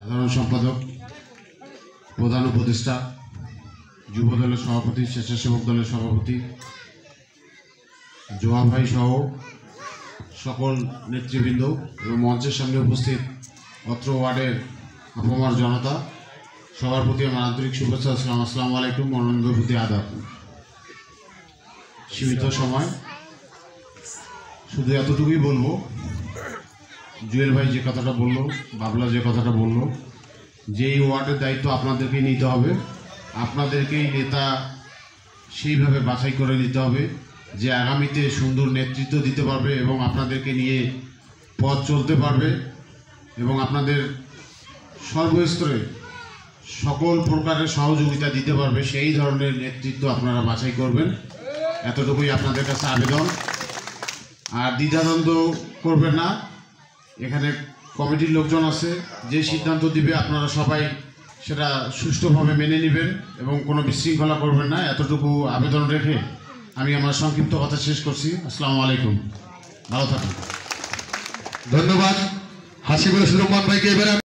সাধারণ সম্পাদক, প্রধান উপদেষ্টা, যুব দলের সভাপতি, স্বেচ্ছাসেবক দলের সভাপতি, জোয়া ভাই সহ সকল নেতৃবৃন্দ এবং মঞ্চের সামনে উপস্থিত অত্র ওয়ার্ডের আপামর জনতা, সবার প্রতি আমার আন্তরিক শুভেচ্ছা। আসসালামু আলাইকুম, মনোনন্দের প্রতি আদাব। সীমিত সময় শুধু এতটুকুই বলবো, জুয়েল ভাই যে কথাটা বললো, বাবলা যে কথাটা বললো, যে এই ওয়ার্ডের দায়িত্ব আপনাদেরকেই নিতে হবে, আপনাদেরকেই নেতা সেইভাবে বাছাই করে নিতে হবে যে আগামীতে সুন্দর নেতৃত্ব দিতে পারবে এবং আপনাদেরকে নিয়ে পথ চলতে পারবে এবং আপনাদের সর্বস্তরে সকল প্রকারের সহযোগিতা দিতে পারবে, সেই ধরনের নেতৃত্ব আপনারা বাছাই করবেন। এতটুকুই আপনাদের কাছে আবেদন। আর দ্বিধাদ্বন্দ্ব করবেন না, এখানে কমিটির লোকজন আছে, যে সিদ্ধান্ত দিবে আপনারা সবাই সেটা সুষ্ঠুভাবে মেনে নেবেন এবং কোনো বিশৃঙ্খলা করবেন না, এতটুকু আবেদন রেখে আমি আমার সংক্ষিপ্ত কথা শেষ করছি। আসসালামু আলাইকুম, ভালো থাকুন। ধন্যবাদ হাসিবুল রহমান ভাইকে। এবারে